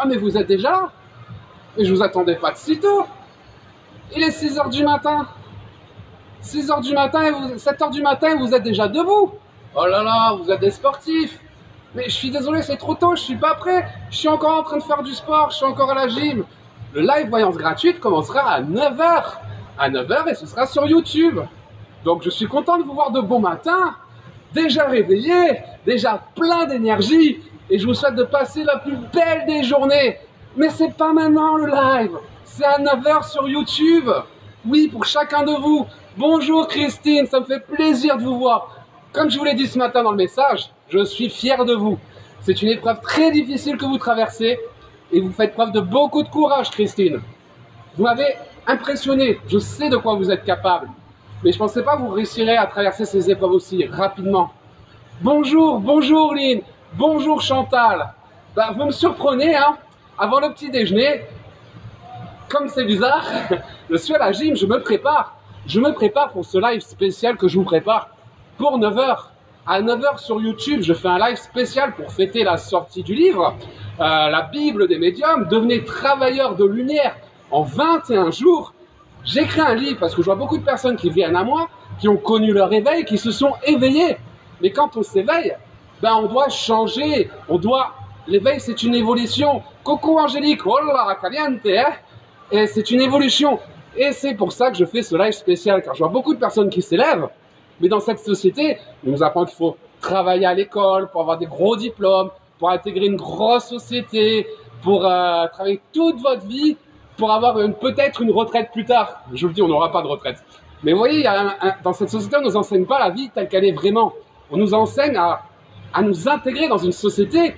Ah, mais vous êtes déjà là? Mais je vous attendais pas de si tôt. Il est 6 heures du matin. 6 heures du matin, 7 heures du matin, vous êtes déjà debout. Oh là là, vous êtes des sportifs. Mais je suis désolé, c'est trop tôt, je suis pas prêt. Je suis encore en train de faire du sport, je suis encore à la gym. Le live voyance gratuite commencera à 9 heures. À 9 heures et ce sera sur YouTube. Donc je suis content de vous voir de bon matin. Déjà réveillé, déjà plein d'énergie. Et je vous souhaite de passer la plus belle des journées. Mais c'est pas maintenant le live. C'est à 9 heures sur YouTube. Oui, pour chacun de vous. Bonjour Christine, ça me fait plaisir de vous voir. Comme je vous l'ai dit ce matin dans le message, je suis fier de vous. C'est une épreuve très difficile que vous traversez et vous faites preuve de beaucoup de courage, Christine. Vous m'avez impressionné, je sais de quoi vous êtes capable. Mais je ne pensais pas que vous réussirez à traverser ces épreuves aussi rapidement. Bonjour, bonjour Lynn, bonjour Chantal. Bah, vous me surprenez, hein. Avant le petit déjeuner, comme c'est bizarre, je suis à la gym, je me prépare. Je me prépare pour ce live spécial que je vous prépare pour 9 heures. À 9 heures sur YouTube, je fais un live spécial pour fêter la sortie du livre, la Bible des médiums, devenez travailleurs de lumière en 21 jours. J'écris un livre parce que je vois beaucoup de personnes qui viennent à moi, qui ont connu leur éveil, qui se sont éveillés. Mais quand on s'éveille, ben on doit changer, l'éveil c'est une évolution. Coucou Angélique, hola, caliente, hein? Et c'est une évolution. Et c'est pour ça que je fais ce live spécial, car je vois beaucoup de personnes qui s'élèvent, mais dans cette société, on nous apprend qu'il faut travailler à l'école pour avoir des gros diplômes, pour intégrer une grosse société, pour travailler toute votre vie, pour avoir peut-être une retraite plus tard. Je vous le dis, on n'aura pas de retraite. Mais vous voyez, dans cette société, on ne nous enseigne pas la vie telle qu'elle est vraiment. On nous enseigne à nous intégrer dans une société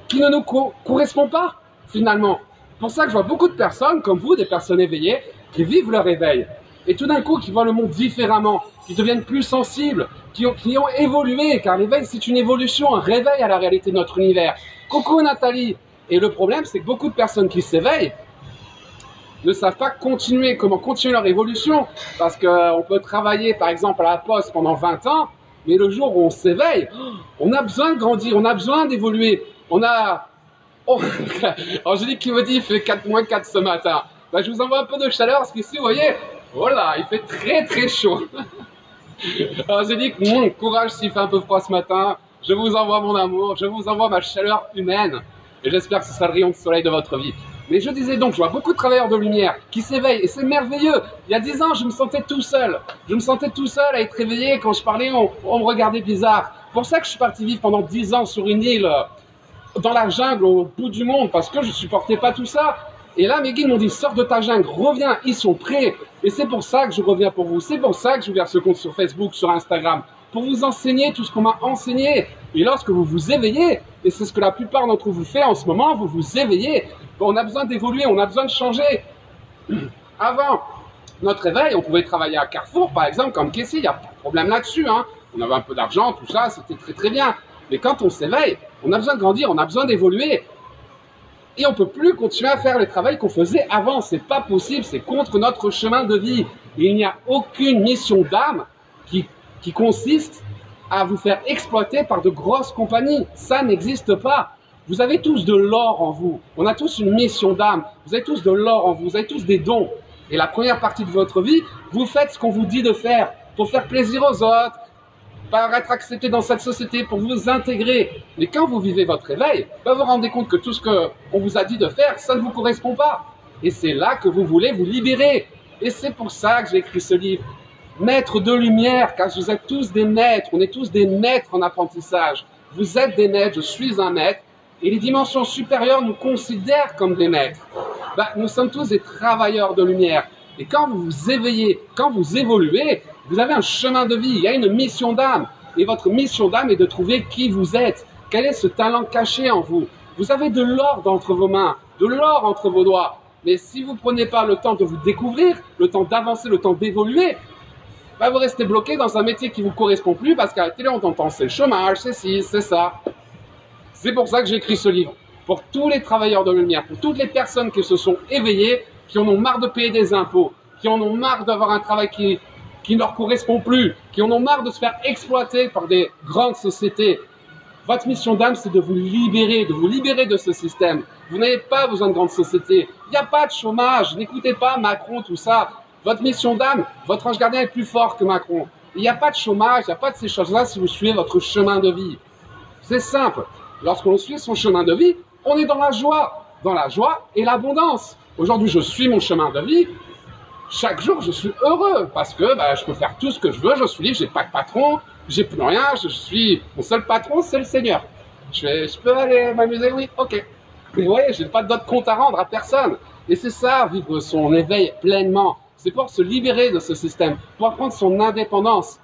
qui ne nous correspond pas, finalement. C'est pour ça que je vois beaucoup de personnes, comme vous, des personnes éveillées, qui vivent leur éveil. Et tout d'un coup, qui voient le monde différemment, qui deviennent plus sensibles, qui ont évolué, car l'éveil, c'est une évolution, un réveil à la réalité de notre univers. Coucou Nathalie. Et le problème, c'est que beaucoup de personnes qui s'éveillent ne savent pas comment continuer leur évolution. Parce qu'on peut travailler, par exemple, à la poste pendant 20 ans, mais le jour où on s'éveille, on a besoin de grandir, on a besoin d'évoluer. Oh, Angélique qui me dit il fait 4-4 ce matin. Bah, je vous envoie un peu de chaleur parce qu'ici, vous voyez, voilà, il fait très très chaud. Angélique, courage s'il fait un peu froid ce matin. Je vous envoie mon amour, je vous envoie ma chaleur humaine. Et j'espère que ce sera le rayon de soleil de votre vie. Mais je disais donc, je vois beaucoup de travailleurs de lumière qui s'éveillent et c'est merveilleux. Il y a 10 ans, je me sentais tout seul. Je me sentais tout seul à être éveillé. Quand je parlais, on me regardait bizarre. C'est pour ça que je suis parti vivre pendant 10 ans sur une île, dans la jungle, au bout du monde, parce que je ne supportais pas tout ça. Et là, mes guides m'ont dit, sors de ta jungle, reviens, ils sont prêts. Et c'est pour ça que je reviens pour vous. C'est pour ça que j'ai ouvert ce compte sur Facebook, sur Instagram, pour vous enseigner tout ce qu'on m'a enseigné. Et lorsque vous vous éveillez, et c'est ce que la plupart d'entre vous fait en ce moment, vous vous éveillez, on a besoin d'évoluer, on a besoin de changer. Avant notre éveil, on pouvait travailler à Carrefour, par exemple, comme caissier, il n'y a pas de problème là-dessus, hein. On avait un peu d'argent, tout ça, c'était très très bien. Mais quand on s'éveille, on a besoin de grandir, on a besoin d'évoluer. Et on ne peut plus continuer à faire le travail qu'on faisait avant. C'est pas possible, c'est contre notre chemin de vie. Et il n'y a aucune mission d'âme qui consiste à vous faire exploiter par de grosses compagnies. Ça n'existe pas. Vous avez tous de l'or en vous. On a tous une mission d'âme. Vous avez tous de l'or en vous. Vous avez tous des dons. Et la première partie de votre vie, vous faites ce qu'on vous dit de faire pour faire plaisir aux autres, pour être accepté dans cette société, pour vous intégrer. Mais quand vous vivez votre réveil, vous vous rendez compte que tout ce qu'on vous a dit de faire, ça ne vous correspond pas. Et c'est là que vous voulez vous libérer. Et c'est pour ça que j'ai écrit ce livre. Maître de lumière, car vous êtes tous des maîtres. On est tous des maîtres en apprentissage. Vous êtes des maîtres, je suis un maître. Et les dimensions supérieures nous considèrent comme des maîtres. Nous sommes tous des travailleurs de lumière. Et quand vous vous éveillez, quand vous évoluez, vous avez un chemin de vie, il y a une mission d'âme. Et votre mission d'âme est de trouver qui vous êtes. Quel est ce talent caché en vous? Vous avez de l'or entre vos mains, de l'or entre vos doigts. Mais si vous ne prenez pas le temps de vous découvrir, le temps d'avancer, le temps d'évoluer, vous restez bloqué dans un métier qui ne vous correspond plus parce qu'à la télé, on entend c'est le chômage, c'est ci, c'est ça. C'est pour ça que j'ai écrit ce livre. Pour tous les travailleurs de lumière, pour toutes les personnes qui se sont éveillées, qui en ont marre de payer des impôts, qui en ont marre d'avoir un travail qui ne leur correspond plus, qui en ont marre de se faire exploiter par des grandes sociétés. Votre mission d'âme, c'est de vous libérer de ce système. Vous n'avez pas besoin de grandes sociétés. Il n'y a pas de chômage. N'écoutez pas Macron, tout ça. Votre mission d'âme, votre ange gardien est plus fort que Macron. Il n'y a pas de chômage, il n'y a pas de ces choses-là si vous suivez votre chemin de vie. C'est simple. Lorsqu'on suit son chemin de vie, on est dans la joie et l'abondance. Aujourd'hui, je suis mon chemin de vie. Chaque jour, je suis heureux parce que je peux faire tout ce que je veux. Je suis libre, j'ai pas de patron, j'ai plus rien. Je suis mon seul patron, c'est le Seigneur. Je peux aller m'amuser, oui, ok. Mais vous voyez, j'ai pas d'autre compte à rendre à personne. Et c'est ça, vivre son éveil pleinement. C'est pour se libérer de ce système, pour prendre son indépendance.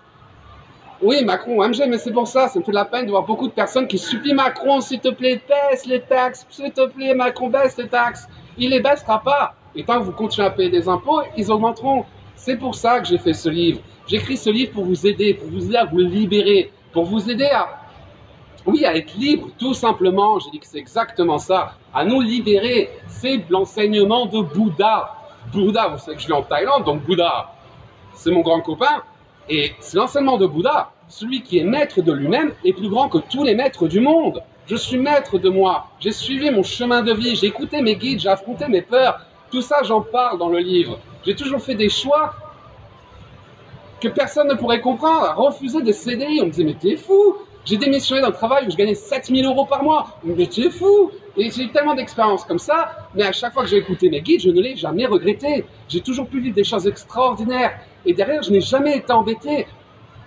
Oui, Macron, MG, mais c'est pour ça, ça me fait de la peine de voir beaucoup de personnes qui supplient Macron, s'il te plaît, baisse les taxes, s'il te plaît, Macron, baisse les taxes. Il les baissera pas. Et tant que vous continuez à payer des impôts, ils augmenteront. C'est pour ça que j'ai fait ce livre. J'écris ce livre pour vous aider à vous libérer, pour vous aider à être libre, tout simplement. J'ai dit que c'est exactement ça, à nous libérer. C'est l'enseignement de Bouddha. Bouddha, vous savez que je vis en Thaïlande, donc Bouddha, c'est mon grand copain. Et c'est l'enseignement de Bouddha. Celui qui est maître de lui-même est plus grand que tous les maîtres du monde. Je suis maître de moi. J'ai suivi mon chemin de vie. J'ai écouté mes guides. J'ai affronté mes peurs. Tout ça, j'en parle dans le livre. J'ai toujours fait des choix que personne ne pourrait comprendre. Refuser des CDI. On me disait, mais t'es fou. J'ai démissionné d'un travail où je gagnais 7 000 € par mois. Mais t'es fou. Et j'ai eu tellement d'expériences comme ça. Mais à chaque fois que j'ai écouté mes guides, je ne l'ai jamais regretté. J'ai toujours pu vivre des choses extraordinaires. Et derrière, je n'ai jamais été embêté.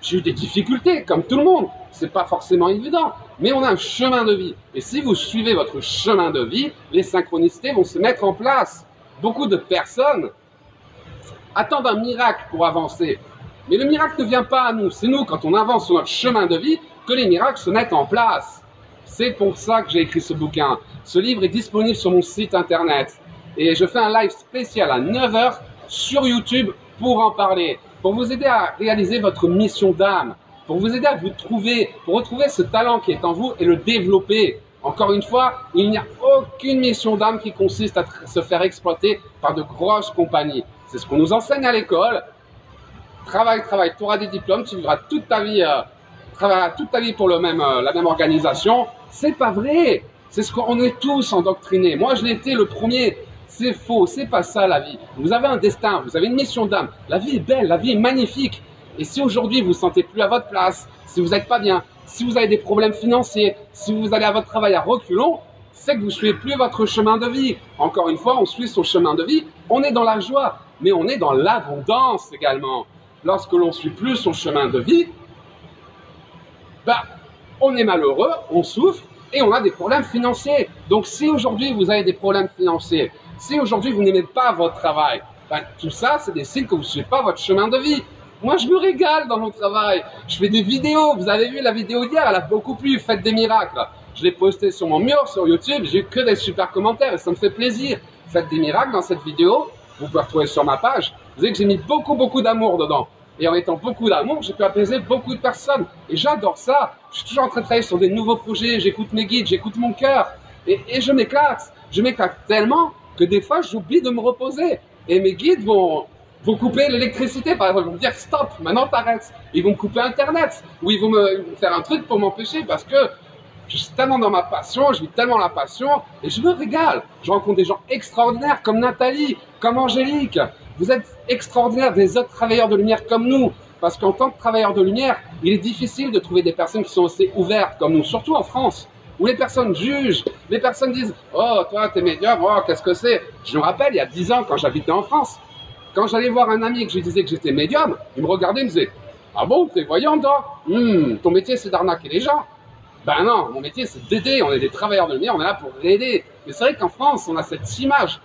J'ai eu des difficultés, comme tout le monde. C'est pas forcément évident. Mais on a un chemin de vie. Et si vous suivez votre chemin de vie, les synchronicités vont se mettre en place. Beaucoup de personnes attendent un miracle pour avancer. Mais le miracle ne vient pas à nous. C'est nous, quand on avance sur notre chemin de vie, que les miracles se mettent en place. C'est pour ça que j'ai écrit ce bouquin. Ce livre est disponible sur mon site internet. Et je fais un live spécial à 9 h sur YouTube pour en parler. Pour vous aider à réaliser votre mission d'âme. Pour vous aider à vous trouver, pour retrouver ce talent qui est en vous et le développer. Encore une fois, il n'y a aucune mission d'âme qui consiste à se faire exploiter par de grosses compagnies. C'est ce qu'on nous enseigne à l'école. Travail, tu auras des diplômes, tu vivras toute ta vie, pour la même organisation. C'est pas vrai. C'est ce qu'on est tous endoctrinés. Moi, je l'ai été le premier. C'est faux, c'est pas ça la vie. Vous avez un destin, vous avez une mission d'âme. La vie est belle, la vie est magnifique. Et si aujourd'hui vous ne vous sentez plus à votre place, si vous n'êtes pas bien, si vous avez des problèmes financiers, si vous allez à votre travail à reculons, c'est que vous ne suivez plus votre chemin de vie. Encore une fois, on suit son chemin de vie, on est dans la joie, mais on est dans l'abondance également. Lorsque l'on ne suit plus son chemin de vie, on est malheureux, on souffre et on a des problèmes financiers. Donc si aujourd'hui vous avez des problèmes financiers, si aujourd'hui vous n'aimez pas votre travail, tout ça c'est des signes que vous ne suivez pas votre chemin de vie. Moi je me régale dans mon travail, je fais des vidéos, vous avez vu la vidéo d'hier, elle a beaucoup plu, faites des miracles. Je l'ai postée sur mon mur, sur YouTube, j'ai eu que des super commentaires et ça me fait plaisir. Faites des miracles dans cette vidéo, vous pouvez retrouver sur ma page, vous savez que j'ai mis beaucoup d'amour dedans. Et en mettant beaucoup d'amour, j'ai pu apaiser beaucoup de personnes. Et j'adore ça. Je suis toujours en train de travailler sur des nouveaux projets. J'écoute mes guides, j'écoute mon cœur. Et je m'éclate. Je m'éclate tellement que des fois, j'oublie de me reposer. Et mes guides vont couper l'électricité. Par exemple, ils vont me dire stop, maintenant t'arrêtes. Ils vont me couper Internet. Ou ils vont me faire un truc pour m'empêcher parce que je suis tellement dans ma passion, je vis tellement la passion. Et je me régale. Je rencontre des gens extraordinaires comme Nathalie, comme Angélique. Vous êtes extraordinaires, des autres travailleurs de lumière comme nous. Parce qu'en tant que travailleurs de lumière, il est difficile de trouver des personnes qui sont aussi ouvertes comme nous, surtout en France, où les personnes jugent, les personnes disent « Oh, toi, t'es médium, oh, qu'est-ce que c'est ?» Je me rappelle, il y a 10 ans, quand j'habitais en France, quand j'allais voir un ami et que je lui disais que j'étais médium, il me regardait et me disait « Ah bon, t'es voyant, toi ton métier, c'est d'arnaquer les gens. » Ben non, mon métier, c'est d'aider. On est des travailleurs de lumière, on est là pour aider. Mais c'est vrai qu'en France, on a cette image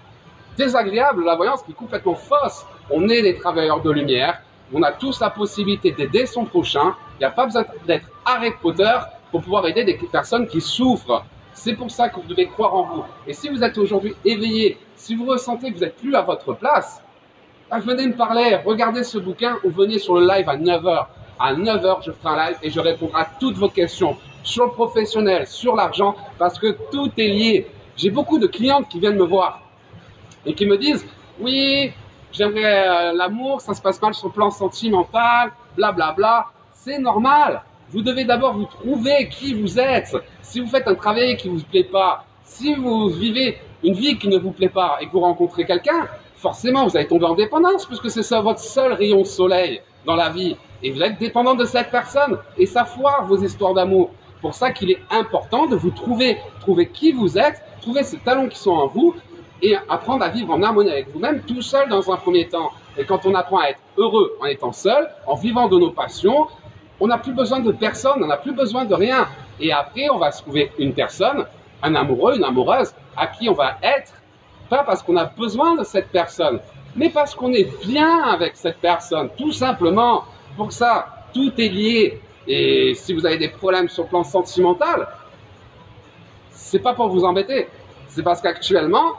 désagréable de la voyance qui est complètement fausse. On est des travailleurs de lumière, on a tous la possibilité d'aider son prochain, il n'y a pas besoin d'être Harry Potter pour pouvoir aider des personnes qui souffrent. C'est pour ça que vous devez croire en vous. Et si vous êtes aujourd'hui éveillé, si vous ressentez que vous n'êtes plus à votre place, venez me parler, regardez ce bouquin ou venez sur le live à 9 h. À 9 h, je ferai un live et je répondrai à toutes vos questions sur le professionnel, sur l'argent, parce que tout est lié. J'ai beaucoup de clientes qui viennent me voir et qui me disent « Oui, j'aimerais l'amour, ça se passe mal sur le plan sentimental, blablabla. » C'est normal. Vous devez d'abord vous trouver qui vous êtes. Si vous faites un travail qui ne vous plaît pas, Si vous vivez une vie qui ne vous plaît pas et que vous rencontrez quelqu'un, forcément, vous allez tomber en dépendance puisque c'est ça votre seul rayon de soleil dans la vie. Et vous êtes dépendant de cette personne et ça foire vos histoires d'amour. Pour ça qu'il est important de vous trouver qui vous êtes, trouver ces talents qui sont en vous et apprendre à vivre en harmonie avec vous-même tout seul dans un premier temps. Et quand on apprend à être heureux en étant seul, en vivant de nos passions, on n'a plus besoin de personne, on n'a plus besoin de rien. Et après, on va se trouver une personne, un amoureux, une amoureuse, à qui on va être, pas parce qu'on a besoin de cette personne, mais parce qu'on est bien avec cette personne, tout simplement. Pour ça, tout est lié. Et si vous avez des problèmes sur le plan sentimental, c'est pas pour vous embêter. C'est parce qu'actuellement,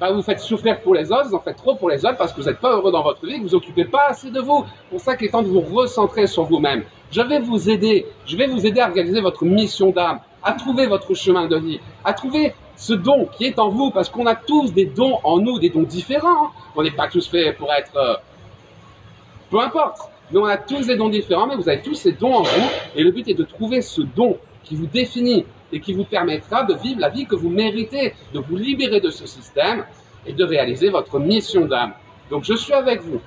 vous faites souffrir pour les autres, vous en faites trop pour les autres parce que vous n'êtes pas heureux dans votre vie, que vous vous occupez pas assez de vous. C'est pour ça qu'il est temps de vous recentrer sur vous-même. Je vais vous aider à réaliser votre mission d'âme, à trouver votre chemin de vie, à trouver ce don qui est en vous, parce qu'on a tous des dons en nous, des dons différents. On n'est pas tous faits pour être... peu importe. Mais on a tous des dons différents, mais vous avez tous ces dons en vous. Et le but est de trouver ce don qui vous définit et qui vous permettra de vivre la vie que vous méritez, de vous libérer de ce système et de réaliser votre mission d'âme. Donc je suis avec vous.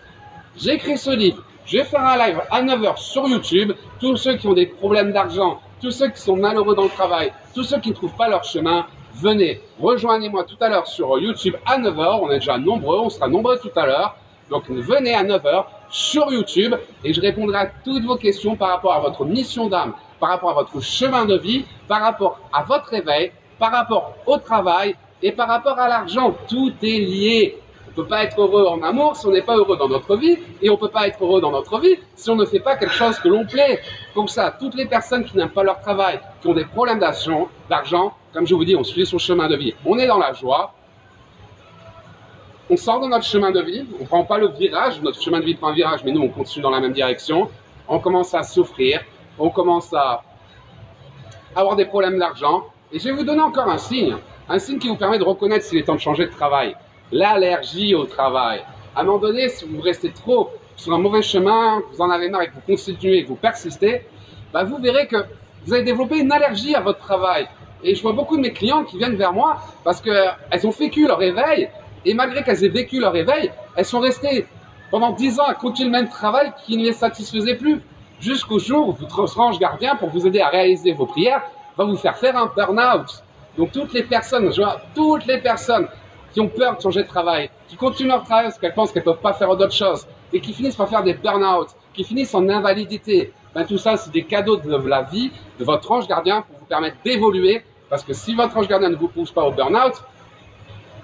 J'ai écrit ce livre. Je vais faire un live à 9 h sur YouTube. Tous ceux qui ont des problèmes d'argent, tous ceux qui sont malheureux dans le travail, tous ceux qui ne trouvent pas leur chemin, venez, rejoignez-moi tout à l'heure sur YouTube à 9 h. On est déjà nombreux, on sera nombreux tout à l'heure. Donc venez à 9 h sur YouTube et je répondrai à toutes vos questions par rapport à votre mission d'âme, par rapport à votre chemin de vie, par rapport à votre réveil, par rapport au travail et par rapport à l'argent. Tout est lié. On ne peut pas être heureux en amour si on n'est pas heureux dans notre vie et on ne peut pas être heureux dans notre vie si on ne fait pas quelque chose que l'on plaît. Comme ça, toutes les personnes qui n'aiment pas leur travail, qui ont des problèmes d'argent, comme je vous dis, on suit son chemin de vie. On est dans la joie. On sort de notre chemin de vie, on ne prend pas le virage, notre chemin de vie prend un virage, mais nous on continue dans la même direction. On commence à souffrir, on commence à avoir des problèmes d'argent. Et je vais vous donner encore un signe qui vous permet de reconnaître s'il est temps de changer de travail. L'allergie au travail. À un moment donné, si vous restez trop sur un mauvais chemin, vous en avez marre et que vous continuez et que vous persistez, vous verrez que vous avez développé une allergie à votre travail. Et je vois beaucoup de mes clients qui viennent vers moi parce qu'elles ont vécu leur réveil. Et malgré qu'elles aient vécu leur réveil, elles sont restées pendant 10 ans à continuer le même travail qui ne les satisfaisait plus. Jusqu'au jour où votre ange gardien, pour vous aider à réaliser vos prières, va vous faire un burn-out. Donc toutes les personnes qui ont peur de changer de travail, qui continuent leur travail parce qu'elles pensent qu'elles ne peuvent pas faire d'autres choses, et qui finissent par faire des burn-out, qui finissent en invalidité, tout ça c'est des cadeaux de la vie, de votre ange gardien pour vous permettre d'évoluer. Parce que si votre ange gardien ne vous pousse pas au burn-out,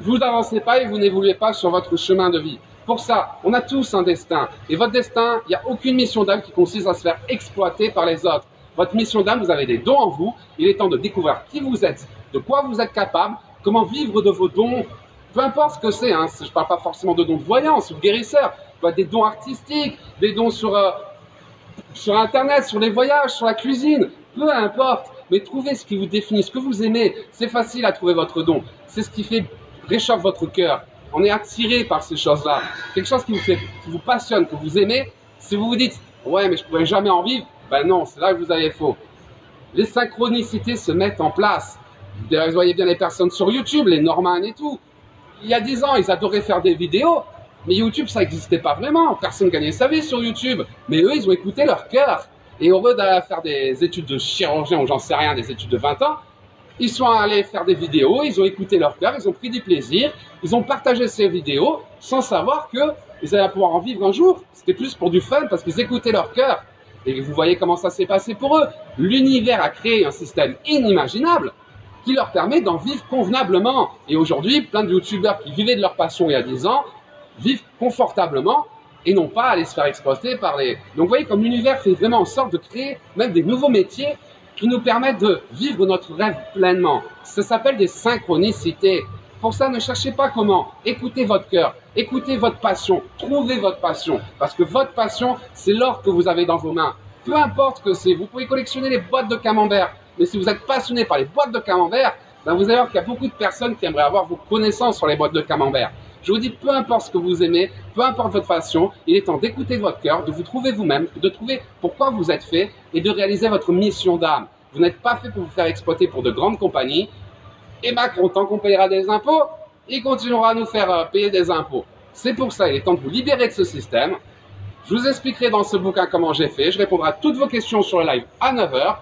vous n'avancez pas et vous n'évoluez pas sur votre chemin de vie. Pour ça, on a tous un destin. Et votre destin, il n'y a aucune mission d'âme qui consiste à se faire exploiter par les autres. Votre mission d'âme, vous avez des dons en vous. Il est temps de découvrir qui vous êtes, de quoi vous êtes capable, comment vivre de vos dons. Peu importe ce que c'est, je ne parle pas forcément de dons de voyance ou de guérisseur. Des dons artistiques, des dons sur Internet, sur les voyages, sur la cuisine. Peu importe. Mais trouvez ce qui vous définit, ce que vous aimez. C'est facile à trouver votre don. C'est ce qui réchauffe votre cœur. On est attiré par ces choses-là. Quelque chose qui vous passionne, que vous aimez. Si vous vous dites, ouais, mais je ne pourrais jamais en vivre, non, c'est là que vous avez faux. Les synchronicités se mettent en place. Vous voyez bien les personnes sur YouTube, les Norman et tout. Il y a 10 ans, ils adoraient faire des vidéos, mais YouTube, ça n'existait pas vraiment. Personne ne gagnait sa vie sur YouTube. Mais eux, ils ont écouté leur cœur. Et au lieu d'aller faire des études de chirurgien ou j'en sais rien, des études de 20 ans, ils sont allés faire des vidéos, ils ont écouté leur cœur, ils ont pris du plaisir, ils ont partagé ces vidéos sans savoir qu'ils allaient pouvoir en vivre un jour. C'était plus pour du fun parce qu'ils écoutaient leur cœur. Et vous voyez comment ça s'est passé pour eux. L'univers a créé un système inimaginable qui leur permet d'en vivre convenablement. Et aujourd'hui, plein de youtubeurs qui vivaient de leur passion il y a 10 ans vivent confortablement et non pas à aller se faire exploiter par les... Donc vous voyez comme l'univers fait vraiment en sorte de créer même des nouveaux métiers qui nous permettent de vivre notre rêve pleinement. Ça s'appelle des synchronicités. Pour ça, ne cherchez pas comment. Écoutez votre cœur, écoutez votre passion, trouvez votre passion. Parce que votre passion, c'est l'or que vous avez dans vos mains. Peu importe ce que c'est, vous pouvez collectionner les boîtes de camembert. Mais si vous êtes passionné par les boîtes de camembert, vous allez voir qu'il y a beaucoup de personnes qui aimeraient avoir vos connaissances sur les boîtes de camembert. Je vous dis, peu importe ce que vous aimez, peu importe votre passion, il est temps d'écouter votre cœur, de vous trouver vous-même, de trouver pourquoi vous êtes fait et de réaliser votre mission d'âme. Vous n'êtes pas fait pour vous faire exploiter pour de grandes compagnies. Et Macron, tant qu'on payera des impôts, il continuera à nous faire payer des impôts. C'est pour ça, il est temps de vous libérer de ce système. Je vous expliquerai dans ce bouquin comment j'ai fait. Je répondrai à toutes vos questions sur le live à 9 h.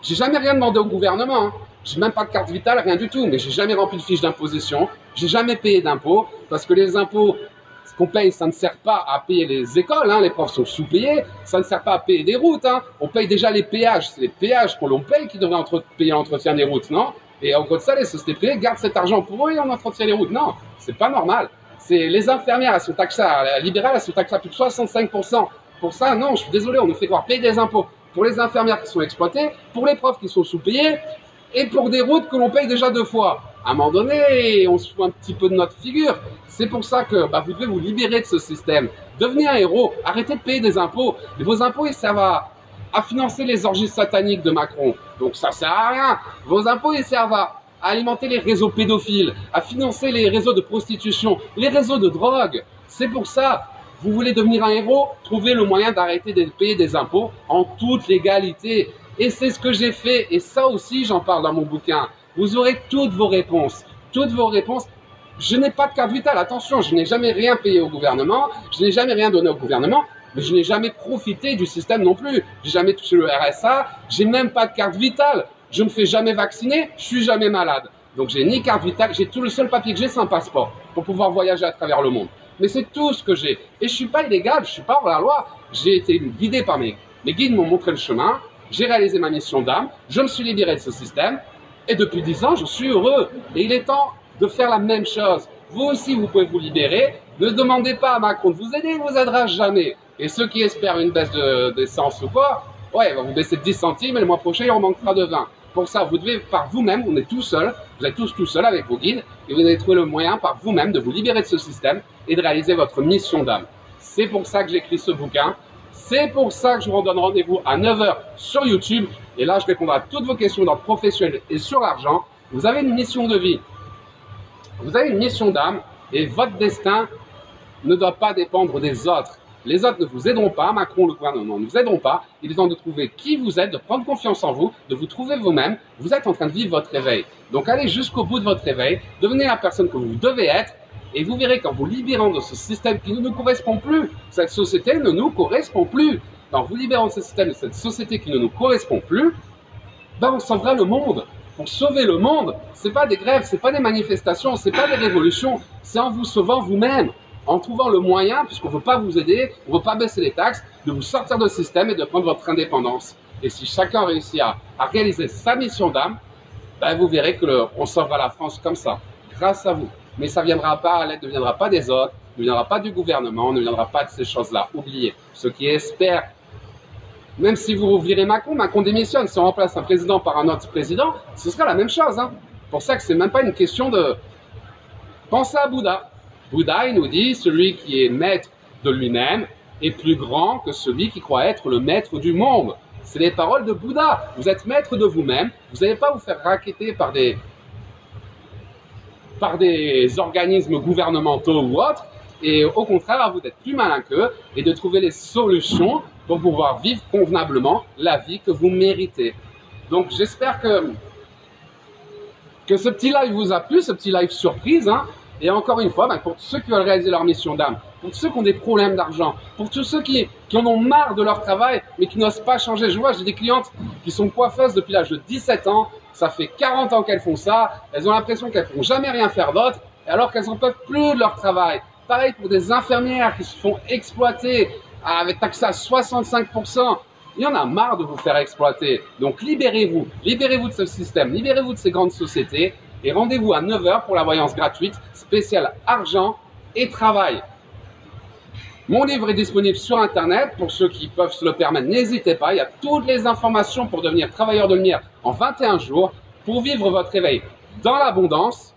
J'ai jamais rien demandé au gouvernement. Hein. J'ai même pas de carte vitale, rien du tout. Mais j'ai jamais rempli de fiche d'imposition. J'ai jamais payé d'impôts. Parce que les impôts, ce qu'on paye, ça ne sert pas à payer les écoles. Hein. Les profs sont sous-payés. Ça ne sert pas à payer des routes. Hein. On paye déjà les péages. C'est les péages qu'on paye qui devraient payer l'entretien des routes, non? Et en gros de ça, les sociétés privées gardent cet argent pour eux et on entretient les routes. Non, c'est pas normal. C'est les infirmières, elles sont taxées, la libérale, elles sont taxées à plus de 65%. Pour ça, non, je suis désolé, on nous fait devoir payer des impôts pour les infirmières qui sont exploitées, pour les profs qui sont sous-payés et pour des routes que l'on paye déjà 2 fois. À un moment donné, on se fout un petit peu de notre figure. C'est pour ça que vous devez vous libérer de ce système. Devenez un héros, arrêtez de payer des impôts. Et vos impôts, ils servent à financer les orgies sataniques de Macron. Donc ça sert à rien. Vos impôts, ils servent à alimenter les réseaux pédophiles, à financer les réseaux de prostitution, les réseaux de drogue. C'est pour ça, vous voulez devenir un héros, trouvez le moyen d'arrêter de payer des impôts en toute légalité. Et c'est ce que j'ai fait, et ça aussi j'en parle dans mon bouquin. Vous aurez toutes vos réponses. Toutes vos réponses. Je n'ai pas de carte vitale, attention, je n'ai jamais rien payé au gouvernement, je n'ai jamais rien donné au gouvernement, mais je n'ai jamais profité du système non plus. J'ai jamais touché le RSA, j'ai même pas de carte vitale. Je me fais jamais vacciner, je suis jamais malade. Donc j'ai ni carte vitale, j'ai tout le seul papier que j'ai, c'est un passeport pour pouvoir voyager à travers le monde. Mais c'est tout ce que j'ai. Et je suis pas illégal, je suis pas hors la loi. J'ai été guidé par mes guides, m'ont montré le chemin. J'ai réalisé ma mission d'âme. Je me suis libéré de ce système. Et depuis 10 ans, je suis heureux. Et il est temps de faire la même chose. Vous aussi, vous pouvez vous libérer. Ne demandez pas à Macron de vous aider, il vous aidera jamais. Et ceux qui espèrent une baisse d'essence ou quoi, ouais, il va vous baisser de 10 centimes et le mois prochain, il en manquera de 20. Pour ça, vous devez par vous-même, on est tout seul, vous êtes tous tout seul avec vos guides, et vous allez trouver le moyen par vous-même de vous libérer de ce système et de réaliser votre mission d'âme. C'est pour ça que j'écris ce bouquin, c'est pour ça que je vous donne rendez-vous à 9 h sur YouTube, et là je répondrai à toutes vos questions dans le professionnel et sur l'argent. Vous avez une mission de vie, vous avez une mission d'âme, et votre destin ne doit pas dépendre des autres. Les autres ne vous aideront pas, Macron, le gouvernement ne vous aideront pas. Il est temps de trouver qui vous êtes, de prendre confiance en vous, de vous trouver vous-même. Vous êtes en train de vivre votre réveil. Donc allez jusqu'au bout de votre réveil, devenez la personne que vous devez être, et vous verrez qu'en vous libérant de ce système qui ne nous correspond plus, cette société ne nous correspond plus. En vous libérant de ce système, de cette société qui ne nous correspond plus, on sauvera le monde. Pour sauver le monde, c'est pas des grèves, c'est pas des manifestations, c'est pas des révolutions, c'est en vous sauvant vous-même. En trouvant le moyen, puisqu'on ne veut pas vous aider, on ne veut pas baisser les taxes, de vous sortir de ce système et de prendre votre indépendance. Et si chacun réussit à réaliser sa mission d'âme, vous verrez qu'on sauvera la France comme ça, grâce à vous. Mais ça viendra pas, l'aide ne viendra pas des autres, ne viendra pas du gouvernement, ne viendra pas de ces choses-là. Oubliez. Ceux qui espèrent, même si vous virez Macron, Macron démissionne, si on remplace un président par un autre président, ce sera la même chose. Hein. Pour ça que c'est même pas une question de... Pensez à Bouddha. Bouddha, il nous dit, celui qui est maître de lui-même est plus grand que celui qui croit être le maître du monde. C'est les paroles de Bouddha. Vous êtes maître de vous-même. Vous n'allez pas vous faire racketter par des organismes gouvernementaux ou autres. Et au contraire, à vous d'être plus malin qu'eux et de trouver les solutions pour pouvoir vivre convenablement la vie que vous méritez. Donc j'espère que ce petit live vous a plu, ce petit live surprise, hein. Et encore une fois, pour tous ceux qui veulent réaliser leur mission d'âme, pour tous ceux qui ont des problèmes d'argent, pour tous ceux qui en ont marre de leur travail, mais qui n'osent pas changer. Je vois, j'ai des clientes qui sont coiffeuses depuis l'âge de 17 ans, ça fait 40 ans qu'elles font ça, elles ont l'impression qu'elles ne pourront jamais rien faire d'autre, alors qu'elles n'en peuvent plus de leur travail. Pareil pour des infirmières qui se font exploiter avec taxé à 65%. Il y en a marre de vous faire exploiter. Donc libérez-vous de ce système, libérez-vous de ces grandes sociétés, et rendez-vous à 9 h pour la voyance gratuite spéciale argent et travail. Mon livre est disponible sur Internet. Pour ceux qui peuvent se le permettre, n'hésitez pas. Il y a toutes les informations pour devenir travailleur de lumière en 21 jours, pour vivre votre réveil dans l'abondance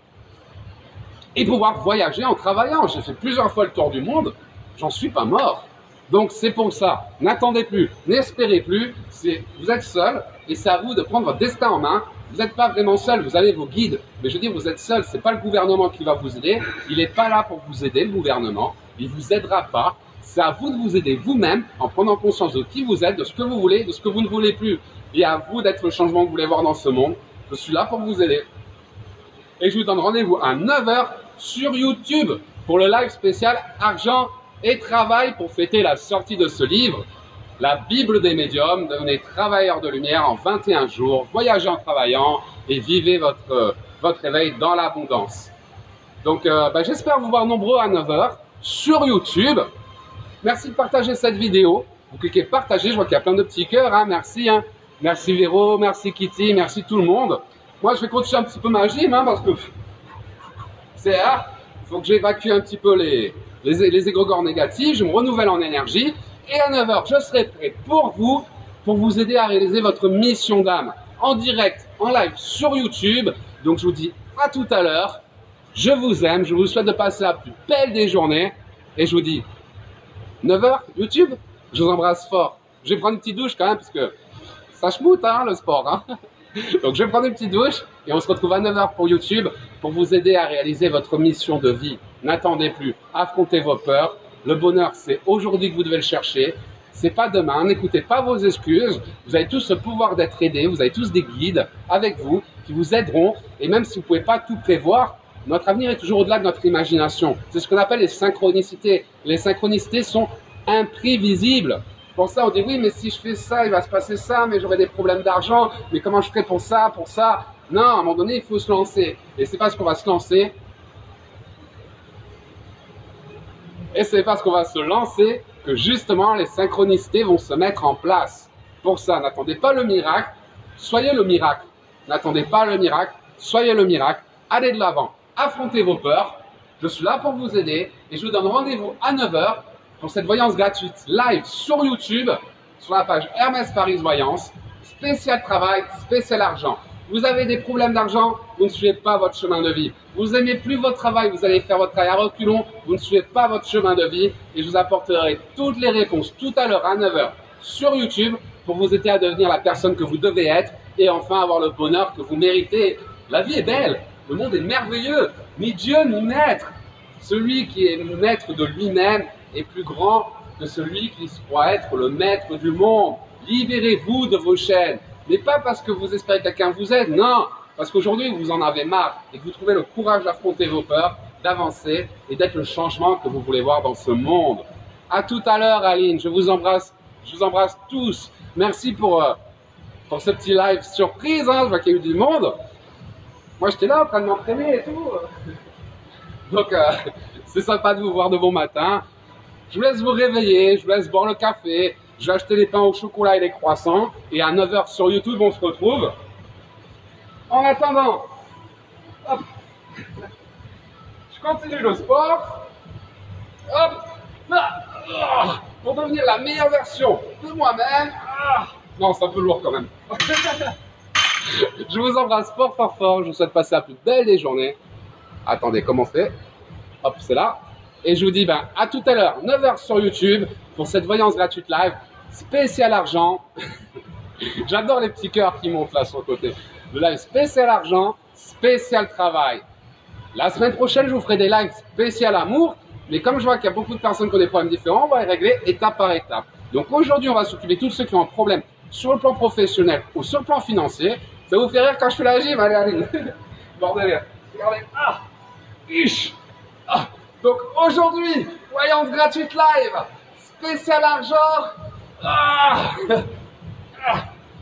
et pouvoir voyager en travaillant. J'ai fait plusieurs fois le tour du monde. J'en suis pas mort. Donc c'est pour ça. N'attendez plus, n'espérez plus. Vous êtes seul et c'est à vous de prendre votre destin en main. Vous n'êtes pas vraiment seul, vous avez vos guides. Mais je veux dire, vous êtes seul, ce n'est pas le gouvernement qui va vous aider. Il n'est pas là pour vous aider, le gouvernement. Il ne vous aidera pas. C'est à vous de vous aider vous-même en prenant conscience de qui vous êtes, de ce que vous voulez, de ce que vous ne voulez plus. Et à vous d'être le changement que vous voulez voir dans ce monde. Je suis là pour vous aider. Et je vous donne rendez-vous à 9 h sur YouTube pour le live spécial Argent et Travail pour fêter la sortie de ce livre, La Bible des médiums, devenez travailleurs de lumière en 21 jours, voyagez en travaillant et vivez votre éveil dans l'abondance. Donc j'espère vous voir nombreux à 9 h sur YouTube. Merci de partager cette vidéo. Vous cliquez partager, je vois qu'il y a plein de petits cœurs, hein. Merci, hein. Merci Véro, merci Kitty, merci tout le monde. Moi je vais continuer un petit peu ma gym, hein, parce que c'est il faut que j'évacue un petit peu les égrégores négatifs, je me renouvelle en énergie. Et à 9 h, je serai prêt pour vous aider à réaliser votre mission d'âme en direct, en live sur YouTube. Donc je vous dis à tout à l'heure. Je vous aime, je vous souhaite de passer la plus belle des journées. Et je vous dis 9 h YouTube, je vous embrasse fort. Je vais prendre une petite douche quand même, parce que ça schmoute, hein, le sport. Hein. Donc je vais prendre une petite douche et on se retrouve à 9 h pour YouTube pour vous aider à réaliser votre mission de vie. N'attendez plus, affrontez vos peurs. Le bonheur, c'est aujourd'hui que vous devez le chercher. C'est pas demain. N'écoutez pas vos excuses. Vous avez tous ce pouvoir d'être aidés. Vous avez tous des guides avec vous qui vous aideront. Et même si vous pouvez pas tout prévoir, notre avenir est toujours au-delà de notre imagination. C'est ce qu'on appelle les synchronicités. Les synchronicités sont imprévisibles. Pour ça, on dit oui, mais si je fais ça, il va se passer ça, mais j'aurai des problèmes d'argent. Mais comment je ferai pour ça, pour ça? Non, à un moment donné, il faut se lancer. Et c'est parce qu'on va se lancer. Et c'est parce qu'on va se lancer que justement les synchronicités vont se mettre en place. Pour ça, n'attendez pas le miracle, soyez le miracle. N'attendez pas le miracle, soyez le miracle. Allez de l'avant, affrontez vos peurs. Je suis là pour vous aider et je vous donne rendez-vous à 9 h pour cette voyance gratuite live sur YouTube, sur la page Hermès Paris Voyance, spécial travail, spécial argent. Vous avez des problèmes d'argent, vous ne suivez pas votre chemin de vie. Vous n'aimez plus votre travail, vous allez faire votre travail à reculons, vous ne suivez pas votre chemin de vie. Et je vous apporterai toutes les réponses tout à l'heure à 9 h sur YouTube pour vous aider à devenir la personne que vous devez être et enfin avoir le bonheur que vous méritez. La vie est belle, le monde est merveilleux, ni Dieu ni maître. Celui qui est maître de lui-même est plus grand que celui qui croit être le maître du monde. Libérez-vous de vos chaînes. Mais pas parce que vous espérez que quelqu'un vous aide, non, parce qu'aujourd'hui vous en avez marre et que vous trouvez le courage d'affronter vos peurs, d'avancer et d'être le changement que vous voulez voir dans ce monde. À tout à l'heure, Aline, je vous embrasse tous. Merci pour ce petit live surprise, hein. Je vois qu'il y a eu du monde. Moi j'étais là en train de m'entraîner et tout. Donc c'est sympa de vous voir de bon matin. Je vous laisse vous réveiller, je vous laisse boire le café. Je vais acheter les pains au chocolat et les croissants. Et à 9 h sur YouTube, on se retrouve. En attendant, hop, je continue le sport. Hop, pour devenir la meilleure version de moi-même. Non, c'est un peu lourd quand même. Je vous embrasse fort, fort, fort. Je vous souhaite passer la plus belle des journées. Attendez, comment on fait? Hop, c'est là. Et je vous dis à tout à l'heure, 9 h sur YouTube, pour cette voyance gratuite live, spécial argent. J'adore les petits cœurs qui montent là sur le côté. Le live spécial argent, spécial travail. La semaine prochaine, je vous ferai des lives spécial amour. Mais comme je vois qu'il y a beaucoup de personnes qui ont des problèmes différents, on va les régler étape par étape. Donc aujourd'hui, on va s'occuper de tous ceux qui ont un problème sur le plan professionnel ou sur le plan financier. Ça vous fait rire quand je fais la gym? Allez, allez. Bordel. Regardez. Donc aujourd'hui, voyance gratuite live, spécial argent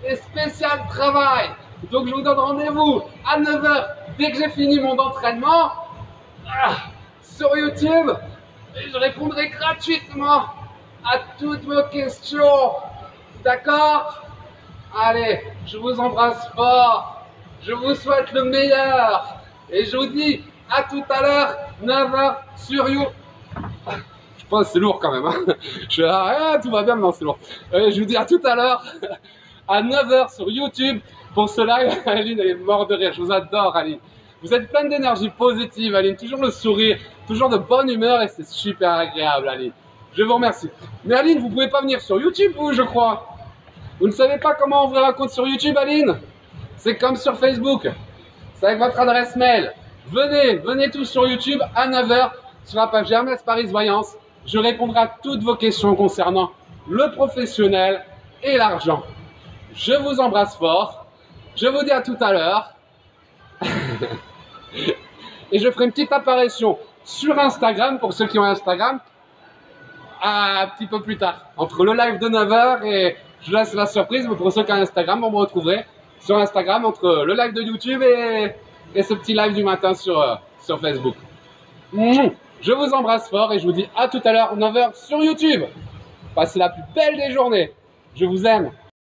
et spécial travail. Donc je vous donne rendez-vous à 9 h dès que j'ai fini mon entraînement sur YouTube et je répondrai gratuitement à toutes vos questions. D'accord? Allez, je vous embrasse fort. Je vous souhaite le meilleur et je vous dis à tout à l'heure, 9 h sur You. Je pense que c'est lourd quand même. Hein. Je suis là, tout va bien, mais non, c'est lourd. Je vous dis à tout à l'heure, à 9 h sur YouTube, pour ce live. Aline, elle est morte de rire. Je vous adore, Aline. Vous êtes pleine d'énergie positive, Aline. Toujours le sourire, toujours de bonne humeur et c'est super agréable, Aline. Je vous remercie. Mais Aline, vous pouvez pas venir sur YouTube, vous, je crois. Vous ne savez pas comment ouvrir un compte sur YouTube, Aline? C'est comme sur Facebook. C'est avec votre adresse mail. Venez tous sur YouTube à 9 h sur la page Hermès Paris Voyance. Je répondrai à toutes vos questions concernant le professionnel et l'argent. Je vous embrasse fort. Je vous dis à tout à l'heure. Et je ferai une petite apparition sur Instagram, pour ceux qui ont Instagram, un petit peu plus tard. Entre le live de 9h et je laisse la surprise, mais pour ceux qui ont Instagram, vous me retrouverez sur Instagram entre le live de YouTube et ce petit live du matin sur Facebook. Je vous embrasse fort et je vous dis à tout à l'heure, 9h sur YouTube. Passez la plus belle des journées. Je vous aime.